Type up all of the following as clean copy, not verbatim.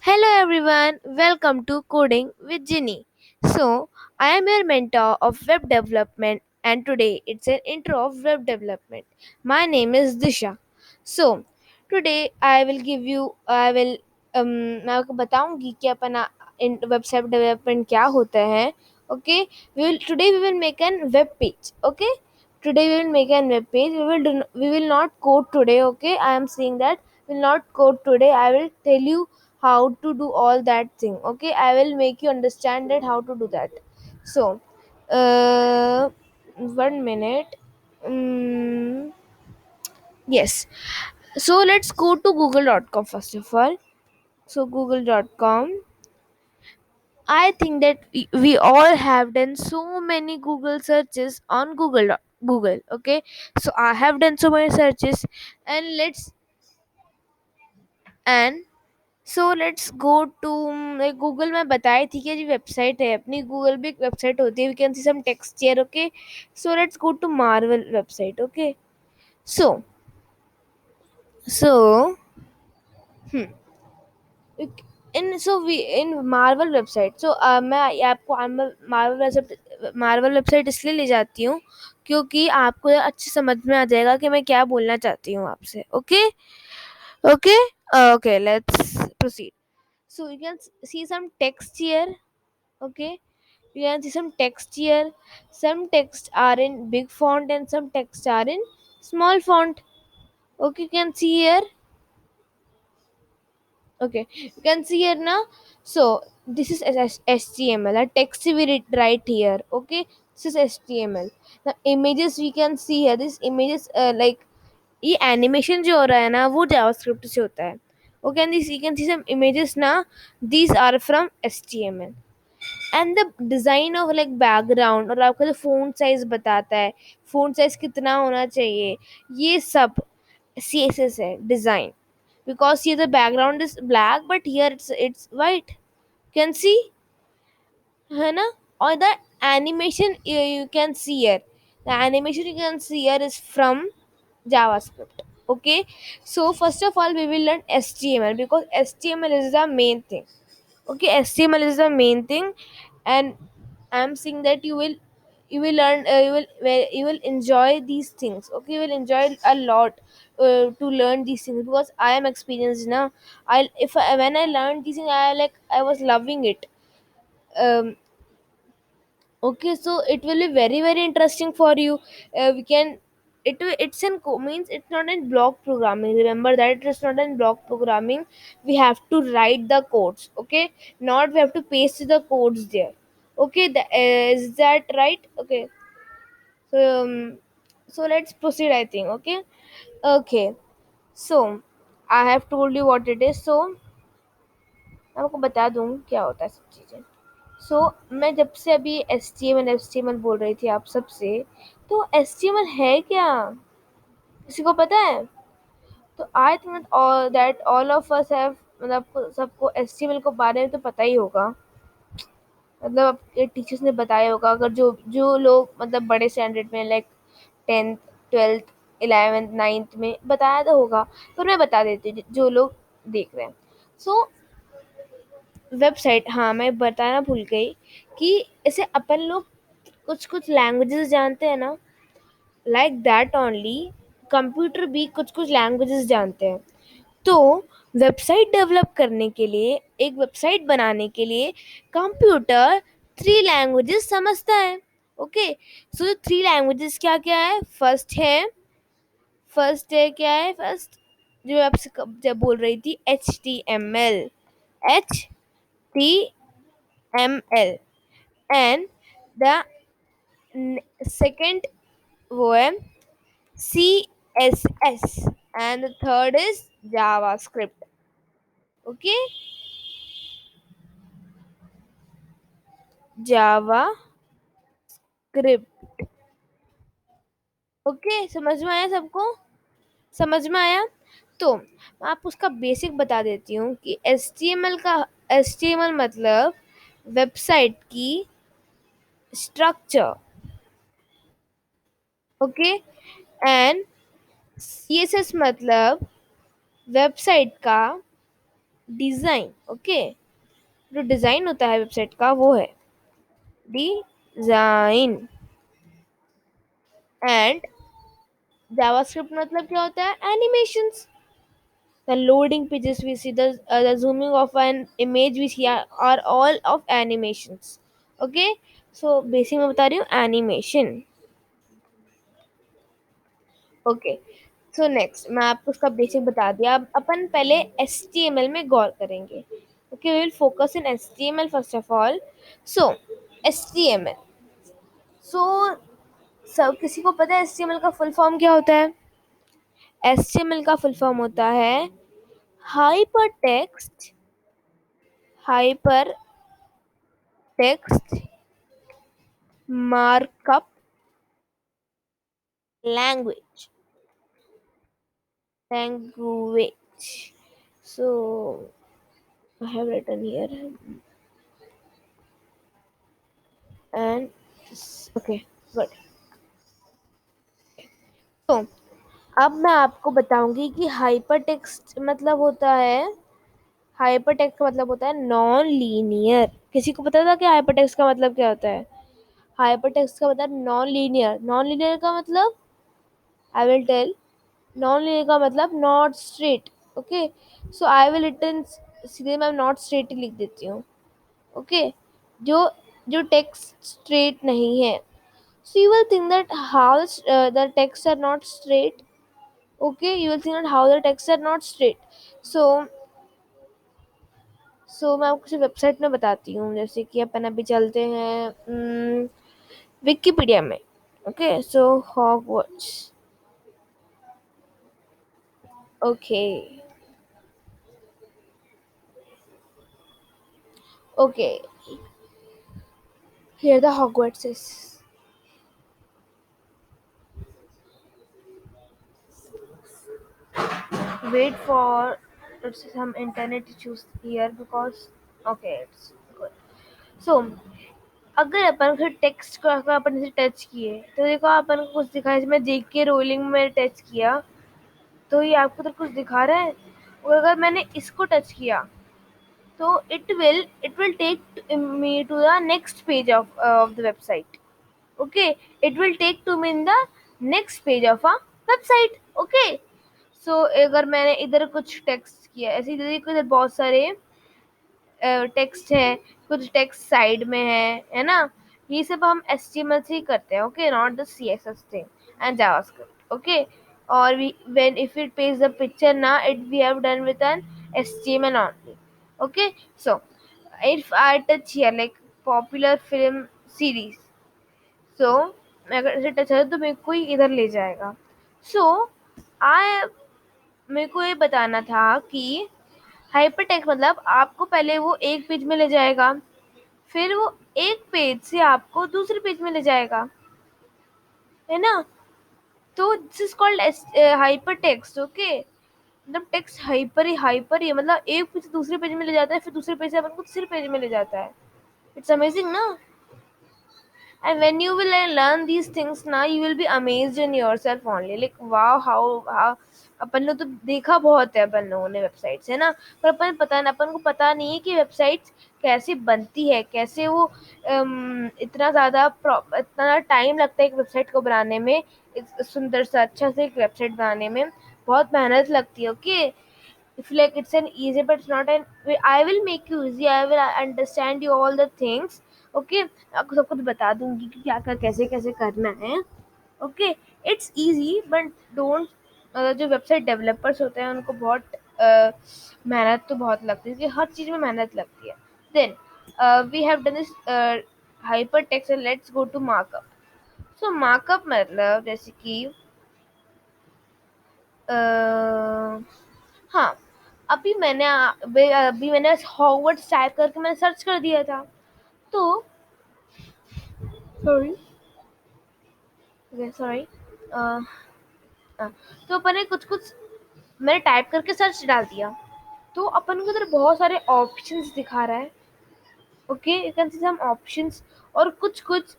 Hello everyone, welcome to Coding with Ginny. So, I am your mentor of web development and today it's an intro of web development. My name is Disha. So, today मैं आपको बताऊंगी कि अपना website development क्या होता है. Okay, we will make an web page. Okay, today we will make an web page. We will not code today. Okay, I am saying that we will not code today. I will tell you how to do all that thing. Okay, I will make you understand that how to do that. So uh 1 minute. Yes, so let's go to google.com first of all. So google.com, I think that we all have done so many Google searches on Google. Okay, so I have done so many searches, and and let's go to like Google में बताई थी कि जी website है अपनी. Google भी एक website होती है. We can see some text here. Okay, so let's go to Marvel website. Okay, so so in so we in Marvel website. मैं आपको मार्वल वेबसाइट इसलिए ले जाती हूँ क्योंकि आपको अच्छे समझ में आ जाएगा कि मैं क्या बोलना चाहती हूँ आपसे. Okay okay okay, let's proceed. So you can see some text here. Okay, you can see some text here. Some text are in big font and some text are in small font. Okay, you can see here. Okay, you can see here now. So this is HTML. A text we read right here. Okay, this is HTML. The images we can see here. This images like ये animation जो हो रहा है ना वो JavaScript से होता है. Okay, and this you can see some images ना. These are from HTML. And the design of like background और आपका जो फ़ॉन्ट साइज़ बताता है, फ़ॉन्ट साइज़ कितना होना चाहिए, ये सब CSS है डिज़ाइन. बिकॉज ये the background is black but here it's white. Can see है ना. और the animation you can see here, the animation you can see here is from JavaScript. Okay, so first of all we will learn HTML because HTML is the main thing. Okay, HTML is the main thing, and I'm saying that you will learn you will enjoy these things. Okay, you will enjoy a lot to learn these things because I am experienced now. When I learned these things, I was loving it. um, okay, so it will be very very interesting for you. We can it's in means it's not in block programming. Remember that it's not in block programming. We have to write the codes. Okay, not we have to paste the codes there. Okay, is that right? Okay, so let's proceed, I think. Okay, okay, so I have told you what it is. So मैं आपको बता दूं क्या होता है सब चीज़ें. मैं जब से अभी एच टी एम एल बोल रही थी आप सबसे, तो एच टी एम एल है क्या, किसी को पता है? तो I think that all of us have, मतलब सबको एच टी एम एल को बारे में तो पता ही होगा. मतलब टीचर्स ने बताया होगा. अगर जो जो लोग मतलब बड़े स्टैंडर्ड में like 10th 12th 11th 9th में बताया तो होगा, पर मैं बता देती हूँ जो लोग देख रहे हैं. सो वेबसाइट, हाँ मैं बताना भूल गई कि ऐसे अपन लोग कुछ कुछ लैंग्वेजेस जानते हैं ना, लाइक दैट ओनली कंप्यूटर भी कुछ कुछ लैंग्वेजेस जानते हैं. तो वेबसाइट डेवलप करने के लिए, एक वेबसाइट बनाने के लिए कंप्यूटर 3 लैंग्वेजेस समझता है. ओके, सो 3 लैंग्वेजेस क्या क्या है? फर्स्ट है क्या है? फर्स्ट जो आपसे जब बोल रही थी HTML, HTML, and the second वो है CSS, and the third is JavaScript. Okay, JavaScript. Okay, समझ में आया सबको? समझ में आया? तो मैं आपको उसका बेसिक बता देती हूँ कि HTML मतलब वेबसाइट की स्ट्रक्चर. ओके, एंड CSS मतलब वेबसाइट का डिजाइन, ओके। जो डिजाइन होता है वेबसाइट का वो है डिजाइन। एंड जावास्क्रिप्ट मतलब क्या होता है? Animations. The loading pages we see, the zooming of an image we see are all of animations. Okay, so basic में बता रही हूँ animation. Okay, so next मैं आपको उसका बेसिक बता दिया। अब अपन पहले HTML में गौर करेंगे. Okay, we will focus in HTML first of all. So HTML. So सब किसी को पता है HTML का फुल फॉर्म क्या होता है? HTML का फुल फॉर्म होता है hyper text markup language. So I have written here and okay, good. तो अब मैं आपको बताऊंगी कि हाइपर टेक्स्ट मतलब होता है, हाइपर टेक्स्ट का मतलब होता है नॉन लीनियर। किसी को पता था कि हाइपर टेक्स्ट का मतलब क्या होता है? हाइपर टेक्स्ट का मतलब नॉन लीनियर। नॉन लीनियर का मतलब I will tell. Non linear का मतलब not straight. Okay, so I will written, सीधे मैं नॉट स्ट्रेट ही लिख देती हूँ। ओके, जो जो टेक्स्ट स्ट्रेट नहीं है। So you will think that how the texts are not straight. Okay, you will think that how the texts are not straight. So मैं आपको सिर्फ वेबसाइट में बताती हूँ। जैसे कि अपन अभी चलते हैं विकिपीडिया में। Okay, so Hogwarts. Okay, okay, here the Hogwarts is. Wait for some internet issues here because okay, it's good. So अगर अपन फिर टेक्स्ट को अगर अपन इसे टच किए तो देखो अपन को कुछ दिखा है। इसमें जेके रोलिंग में टच किया तो ये आपको तो कुछ दिखा रहा है। और अगर मैंने इसको टच किया तो it will take me to the next page of the website. Okay, it will take to me in the next page of a website. Okay, so अगर मैंने इधर कुछ टेक्स्ट किया ऐसे इधर बहुत सारे टेक्स्ट है, कुछ टेक्स्ट साइड में है ना। ये सब हम HTML से ही करते हैं। Okay, not the CSS thing and JavaScript. Okay, और we when if it paste the picture ना it we have done with an HTML only. Okay, so if I touch here like popular film series, so मैं अगर इसे touch करूँ तो मेरे को ही इधर ले जाएगा। सो आई मेरे को ये बताना था कि हाइपरटेक्स्ट मतलब आपको पहले वो एक पेज में ले जाएगा, फिर वो एक पेज से आपको दूसरे पेज में ले जाएगा, है ना। तो this is called hypertext. Okay, मतलब टेक्स्ट हाइपर ही मतलब एक पेज से दूसरे पेज में ले जाता है, फिर दूसरे पेज से अपन को तीसरे पेज में ले जाता है। इट्स अमेजिंग ना। And when you will learn these things now you will be amazed in yourself only like wow how अपन ने तो देखा बहुत है अपन लोगों ने वेबसाइट्स, है ना। पर अपन को पता नहीं है कि वेबसाइट्स कैसे बनती है, कैसे वो इतना टाइम लगता है एक वेबसाइट को बनाने में। सुंदर सा अच्छा से एक वेबसाइट बनाने में बहुत मेहनत लगती है। Okay, if like it's an easy but it's not an, I will make you easy, I will understand you all the things. Okay, आपको सब कुछ बता दूंगी कि क्या क्या कैसे कैसे करना है। Okay, it's easy but don't, जो वेबसाइट डेवलपर्स होते हैं उनको बहुत मेहनत तो बहुत लगती है, क्योंकि हर चीज़ में मेहनत लगती है। Then we have done this hyper text and let's go to markup. So markup मतलब जैसे कि हाँ, अभी मैंने हॉगवर्ट्स टाइप करके मैंने सर्च कर दिया था। तो सॉरी, सॉरी, तो अपन ने कुछ कुछ मैंने टाइप करके सर्च डाल दिया तो अपन को इधर बहुत सारे ऑप्शंस दिखा रहा है। Okay, you can see some options, और कुछ कुछ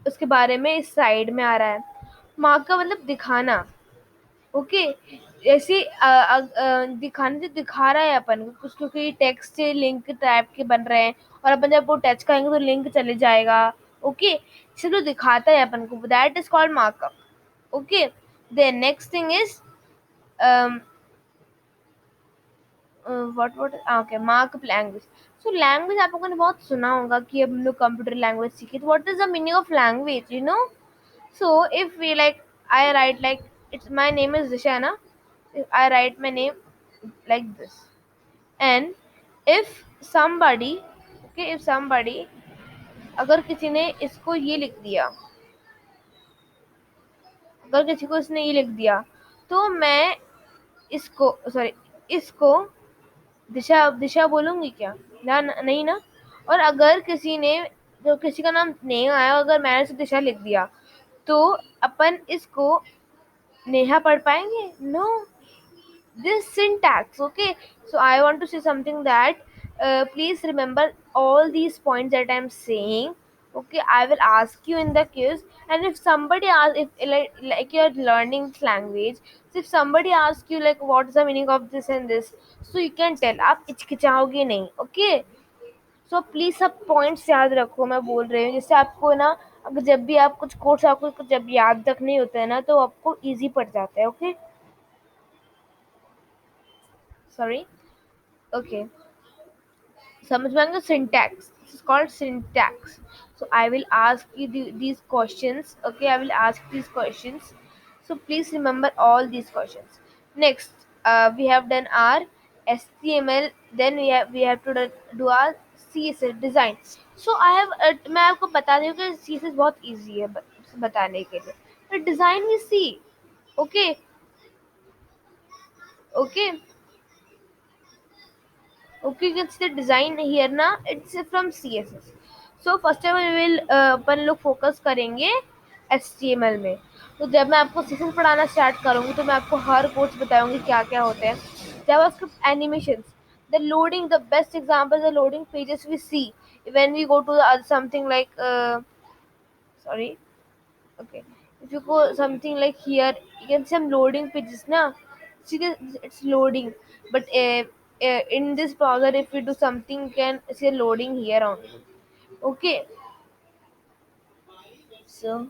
उसके बारे में इस साइड में आ रहा है। मार्क का मतलब दिखाना। ओके, ऐसे दिखाने से दिखा रहा है अपन को कुछ, क्योंकि टेक्स्ट से लिंक टाइप के बन रहे हैं, और अपन जब वो टच करेंगे तो लिंक चले जाएगा। ओके, इसे तो दिखाता है अपन को, that is called markup. Okay, then next thing is what okay, markup language. So language आप लोगों ने बहुत सुना होगा कि अब हम लोग कंप्यूटर लैंग्वेज सीखे, तो what is the meaning of language, you know? So if we like, I write like, it's my name is Disha na, if I write my name like this, and if somebody, okay, if somebody, अगर किसी ने इसको ये लिख दिया, अगर किसी को इसने ये लिख दिया, तो मैं इसको, सॉरी, इसको दिशा दिशा बोलूंगी क्या? ना, नहीं ना। और अगर किसी ने, जो किसी का नाम नहीं आया, अगर मैंने इसे दिशा लिख दिया, तो अपन इसको नेहा पढ़ पाएंगे? No, this syntax. Okay, so I want to say something that please remember all these points that I'm saying. Okay, I will ask you in the quiz, and if somebody asks, if like you're learning this language, so if somebody asks you like what's the meaning of this and this, so you can tell, आप हिचकिचाओगे नहीं। okay, so please सब points याद रखो, मैं बोल रही हूँ, जिससे आपको ना, अगर जब भी आप कुछ कोर्स आपको कुछ जब याद तक नहीं होता है ना, तो आपको इजी पड़ जाता है। Okay, sorry. ओके, समझ में आएंगे? syntax, this is called syntax. So I will ask you these questions. Okay, I will ask these questions, so please remember all these questions. Next, we have done our html, then we have to do our css design. So I have मैं आपको बता दूं कि css बहुत easy है बताने के लिए, तो design we see. Okay, okay, okay, you can see the design here ना, it's from css. So first of all we will अपन लोग फोकस करेंगे html में। तो जब मैं आपको css पढ़ाना स्टार्ट करूंगी, तो मैं आपको हर कोर्स बताऊंगी क्या क्या होते हैं। JavaScript animations, the loading, the best example, the loading pages we see when we go to the, something like sorry, okay, if you go something like here, you can see some loading pages now. See this, it's loading, but in this browser if we do something, you can see loading here only. Okay, so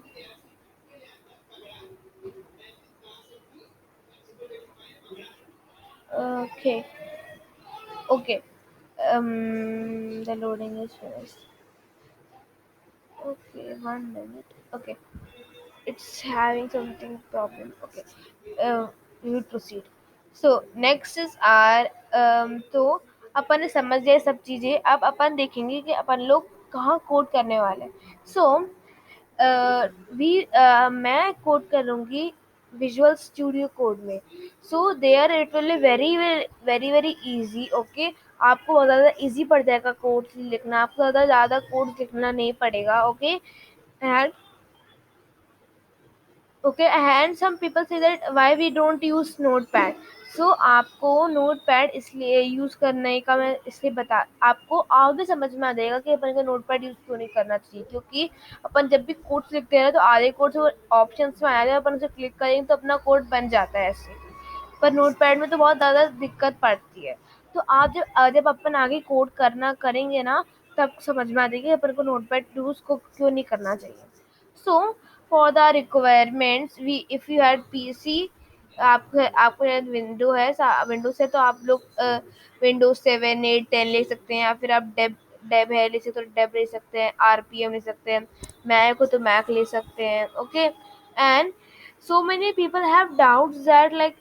okay, okay, the loading is finished. Okay, 1 minute. Okay, it's having something problem. Okay, we will proceed. So next is our तो अपन ने समझ लिया सब चीजें, अब अपन देखेंगे कि अपन लोग कहाँ कोड करने वाले हैं। सो मैं कोड करूँगी विजुअल स्टूडियो कोड में। So there it will be very very very easy. Okay, आपको बहुत ज़्यादा इजी पड़ जाएगा कोड लिखना, आपको ज़्यादा ज़्यादा कोड लिखना नहीं पड़ेगा। Okay, and okay, and some people say that why we don't use notepad. So आपको नोटपैड इसलिए यूज करने का मैं इसलिए बता, आपको आगे समझ में आ जाएगा कि अपन को नोटपैड यूज क्यों नहीं करना चाहिए। क्योंकि अपन जब भी कोड्स लिखते हैं ना, तो आधे कोड्स ऑप्शंस में आ जाए, अपन उसे क्लिक करेंगे तो अपना कोड बन जाता है ऐसे। पर नोटपैड में तो बहुत ज़्यादा दिक्कत पड़ती है। तो आप जब अपन आगे कोड करना करेंगे ना, तब समझ में आ जाएगी अपन को नोटपैड यूज को क्यों नहीं करना चाहिए। So for the requirements, we if you had PC, आपको विंडो है, विंडो से तो आप लोग विंडोज 7 8 10 ले सकते हैं, या फिर आप डेब डेब है ले सकते, तो डेब ले सकते हैं, आरपीएम ले सकते हैं, मैक हो तो मैक ले सकते हैं। Okay, and so many people have doubts that like,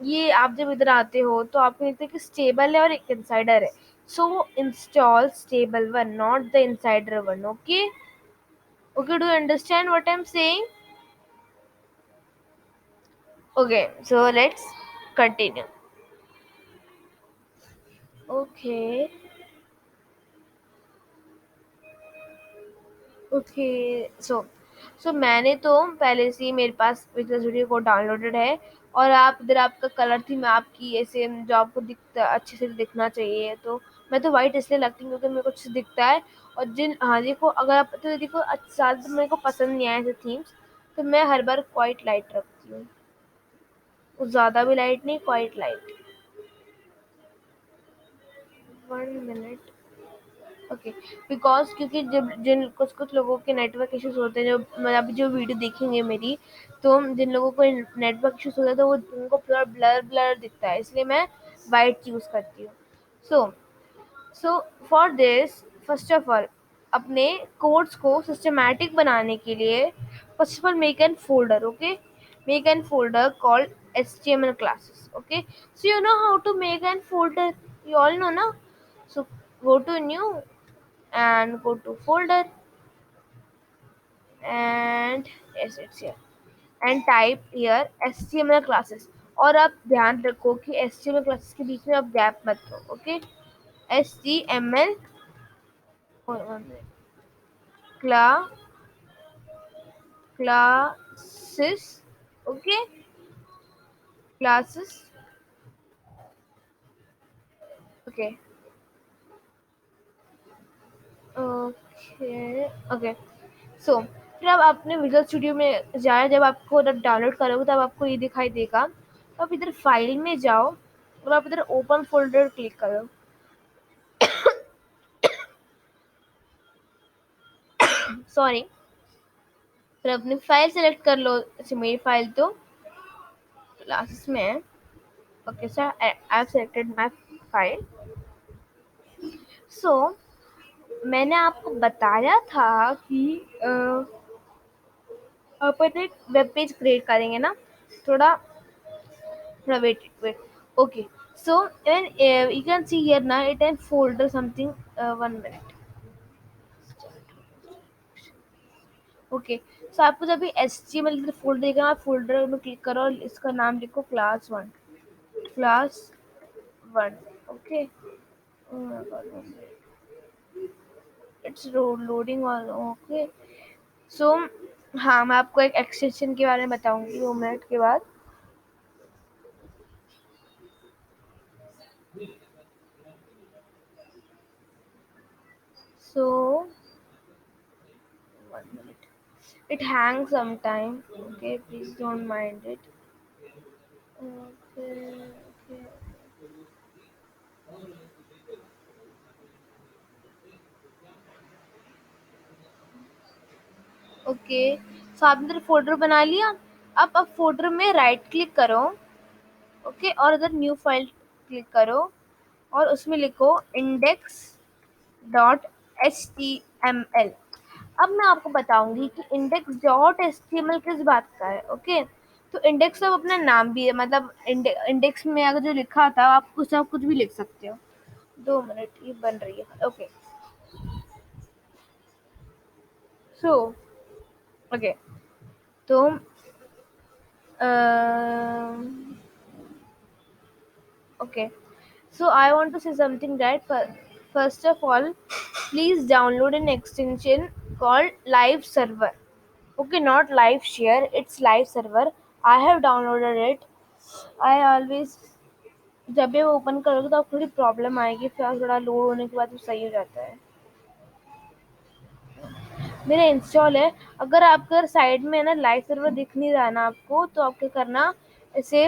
ये आप जब इधर आते हो तो आपको लगता है कि स्टेबल है और एक इंसाइडर है। So install stable one, not the insider one. Okay, okay, do you understand what I'm saying? Okay, so let's continue. Okay, okay, so मैंने तो पहले से ही मेरे पास विजुअल स्टूडियो कोड डाउनलोडेड है, और आप इधर आपका कलर थीम आपकी ऐसे जो आपको दिखता अच्छे से दिखना चाहिए, तो मैं तो वाइट इसलिए लगती हूँ क्योंकि मेरे को अच्छे से दिखता है। और जिन, हाँ देखो, अगर आप तो देखो ज़्यादा मेरे को पसंद नहीं आया ऐसे थीम्स, तो मैं हर बार वाइट लाइट रखती हूँ। ज़्यादा भी लाइट नहीं, quite light. 1 minute. Okay. Because क्योंकि जब जिन कुछ कुछ लोगों के नेटवर्क इश्यूज होते हैं, जो मतलब अभी जो वीडियो देखेंगे मेरी, तो जिन लोगों को नेटवर्क इश्यूज होता है तो वो उनको पूरा ब्लर ब्लर दिखता है, इसलिए मैं वाइट यूज़ करती हूँ। So so for this, first of all, अपने कोड्स को सिस्टमैटिक बनाने के लिए first of all make an folder. Okay, make an folder called HTML classes. Okay, so you know how to make an folder, you all know na. So go to new and go to folder, and yes, it's here, and type here HTML classes. और आप ध्यान रखो कि HTML classes के बीच में आप gap मत दो। ओके, HTML क्ला classes. Okay, classes. Okay, okay, okay. So फिर अब आपने विजुअल स्टूडियो में जाए, जब आपको जब डाउनलोड करोगे तब आपको ये दिखाई देगा। तो आप इधर फाइल में जाओ और आप इधर ओपन फोल्डर क्लिक करो। सॉरी। फिर अपनी फाइल सेलेक्ट कर लो, जैसे मेरी फाइल तो क्लासेस में है। Okay sir, I have selected my file. So मैंने आपको बताया था कि अपन एक वेब पेज क्रिएट करेंगे ना। थोड़ा थोड़ा wait wait. Okay, so and you can see here now it and folder something, 1 minute। Okay, सो आपको जब भी HTML फोल्डर देगा, आप फोल्डर में क्लिक करो और इसका नाम लिखो class 1। Class 1। Okay, it's loading on. Okay, so हाँ, मैं आपको एक एक्सटेंशन के बारे में बताऊंगी 2 मिनट के बाद। सो 1 minute, it hangs sometime. Okay, please don't mind it। Okay, okay, okay. So आपने इधर फोल्डर बना लिया। अब फोल्डर में राइट क्लिक करो। ओके, और इधर न्यू फाइल क्लिक करो और उसमें लिखो index dot H T M L. अब मैं आपको बताऊंगी कि index dot H T M L किस बात का है। ओके, तो इंडेक्स तो अपना नाम भी है, मतलब इंडेक्स में अगर जो लिखा था आप कुछ भी लिख सकते हो। 2 मिनट, ये बन रही है। ओके, सो ओके, तो okay, so I want to say something, right? First of all, please download an extension called Live Server. Okay, not Live Share, it's Live Server. I have downloaded it। I always, जब भी वो open करोगे तो आपको थोड़ी problem आएगी, फिर थोड़ा लोड होने के बाद वो सही हो जाता है। मेरा इंस्टॉल है। अगर आपका साइड में है ना लाइव सर्वर दिख नहीं रहा है ना आपको, तो आपको करना ऐसे,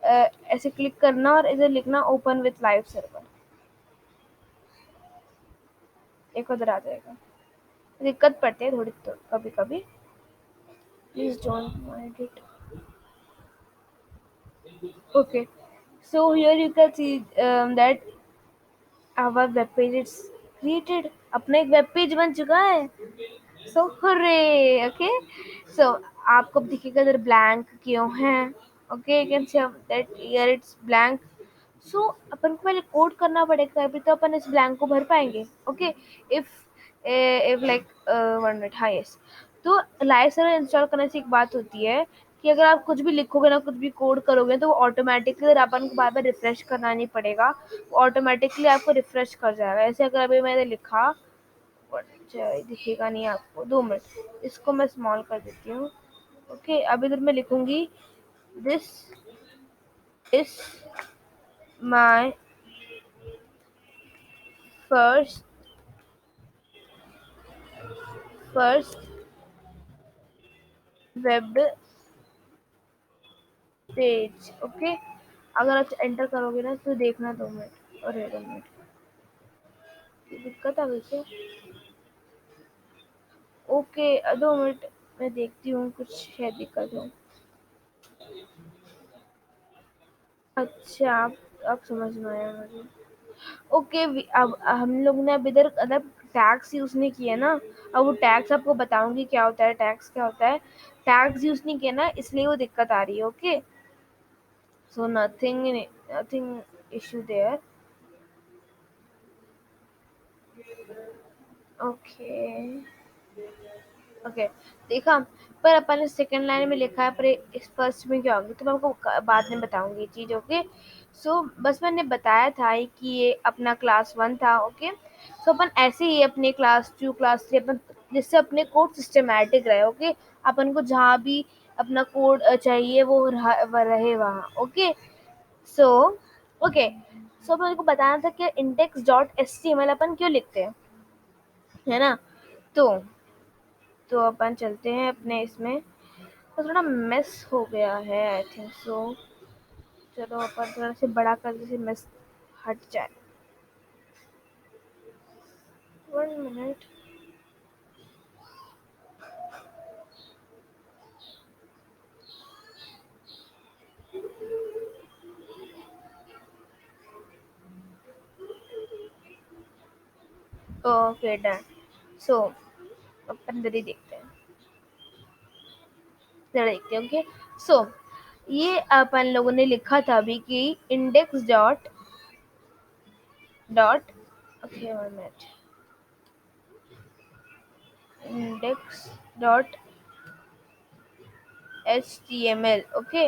ऐसे क्लिक करना और इधर लिखना ओपन विथ लाइव सर्वर, एक उधर आ जाएगा। दिक्कत पड़ती है थोड़ी तो कभी कभी, please don't mind it. Okay, so here you can see that our web page is created. अपना एक वेब पेज बन चुका है। सो हुर्रे। ओके, सो आपको अब दिखेगा इधर ब्लैंक क्यों है। Okay, you can see that here it's blank. So अपन को पहले कोड करना पड़ेगा, अभी तो अपन इस ब्लैंक को भर पाएंगे। Okay, if if like 1 minute. हाँ, यस। तो लाइव सर्वर इंस्टॉल करने से एक बात होती है कि अगर आप कुछ भी लिखोगे ना, कुछ भी कोड करोगे, तो वो ऑटोमेटिकली अपन को बार बार रिफ्रेश करना नहीं पड़ेगा, वो ऑटोमेटिकली आपको रिफ्रेश कर जाएगा। ऐसे अगर अभी मैंने लिखा, दिखेगा नहीं आपको। 2 मिनट, इसको मैं स्मॉल कर देती हूँ। ओके, अब इधर मैं लिखूंगी this is my first first web page. Okay, अगर आप एंटर करोगे ना तो देखना 2 मिनट। अरे 2 मिनट, दिक्कत आ गई क्या? ओके, 2 मिनट, मैं देखती हूँ, कुछ शायद दिक्कत हो। अच्छा, अब समझ में आया मुझे। ओके, अब हम लोग ने अब इधर मतलब टैग्स यूज नहीं किया ना। अब वो टैग्स आपको बताऊंगी क्या होता है, टैग्स क्या होता है। टैग्स यूज नहीं किया ना, इसलिए वो दिक्कत आ रही है। Okay, so nothing, nothing issue there. Okay, okay, देखा। पर अपन ने सेकंड लाइन में लिखा है, पर इस फर्स्ट में क्या होगी तो मैं आपको बाद में बताऊंगी ये चीज। ओके, सो बस मैंने बताया था कि ये अपना क्लास 1 था। ओके, सो अपन ऐसे ही अपने क्लास 2 क्लास 3 अपन, जिससे अपने कोड सिस्टमैटिक रहे। ओके, अपन को जहाँ भी अपना कोड चाहिए वो रहे वहाँ। ओके, सो ओके, सो मेरे को बताना था कि index.html अपन क्यों लिखते हैं, है ना। तो अपन चलते हैं अपने इसमें। तो थोड़ा मिस हो गया है, आई थिंक सो। चलो अपन थोड़ा से बड़ा कर, जैसे मिस हट जाए। 1 मिनट। Okay, done. सो अपन इधर ही देखते हैं, इधर देखते हैं। ओके, सो ये अपन लोगों ने लिखा था अभी कि index dot dot okay, 1 minute. Index dot HTML। Okay,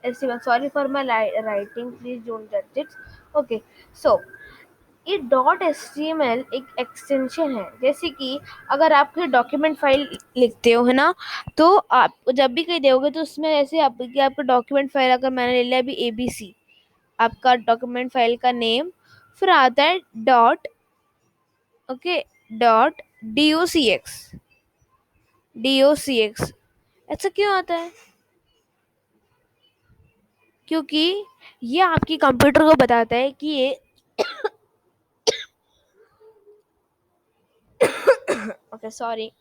HTML, sorry for my writing, please don't जज इट। ओके, सो ये डॉट HTML एक एक्सटेंशन है। जैसे कि अगर आप कोई डॉक्यूमेंट फाइल लिखते हो, है ना, तो आप जब भी कहीं दोगे तो उसमें ऐसे आपका डॉक्यूमेंट फाइल, अगर मैंने ले लिया अभी ABC, आपका डॉक्यूमेंट फाइल का नेम, फिर आता है डॉट, ओके, डॉट docx। ऐसा क्यों आता है? क्योंकि ये आपकी कंप्यूटर को बताता है कि ये ओके, सॉरी।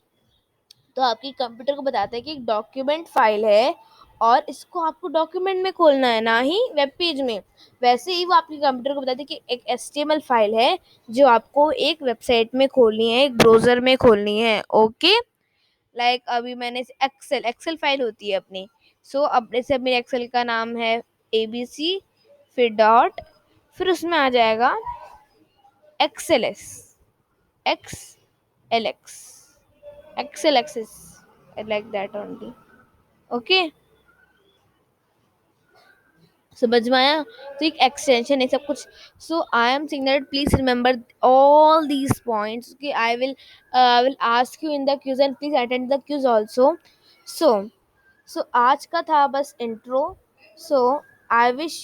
तो आपकी कंप्यूटर को बताता है कि एक डॉक्यूमेंट फाइल है और इसको आपको डॉक्यूमेंट में खोलना है, ना ही वेब पेज में। वैसे ही वो आपकी कंप्यूटर को बताता है कि एक HTML फाइल है जो आपको एक वेबसाइट में खोलनी है, एक ब्राउजर में खोलनी है। ओके, लाइक अभी मैंने एक्सेल फाइल होती है अपनी। सो अब जैसे अब मेरे एक्सेल का नाम है ABC, फिर डॉट, फिर उसमें आ जाएगा XLS, XLX, XLXS, like that only। Okay, समझ में आया। तो एक एक्सटेंशन है सब कुछ। So I am saying that please remember all these points। Okay, I will ask you in the quiz and please attend the quiz also। so आज का था बस intro. So I wish,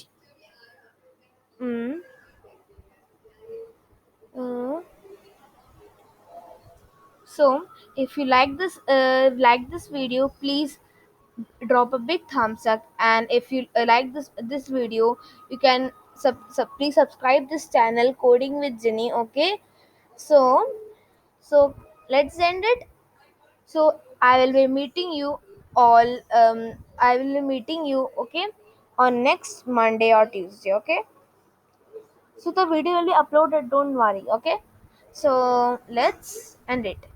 so if you like this video, please drop a big thumbs up, and if you like this video, you can please subscribe this channel, Coding with Ginny. Okay, so let's end it। So I will be meeting you all, I will be meeting you, okay, on next Monday or Tuesday। Okay, so the video will be uploaded, don't worry। Okay, so let's end it।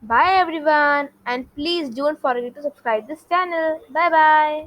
Bye everyone, and please don't forget to subscribe this channel। Bye bye।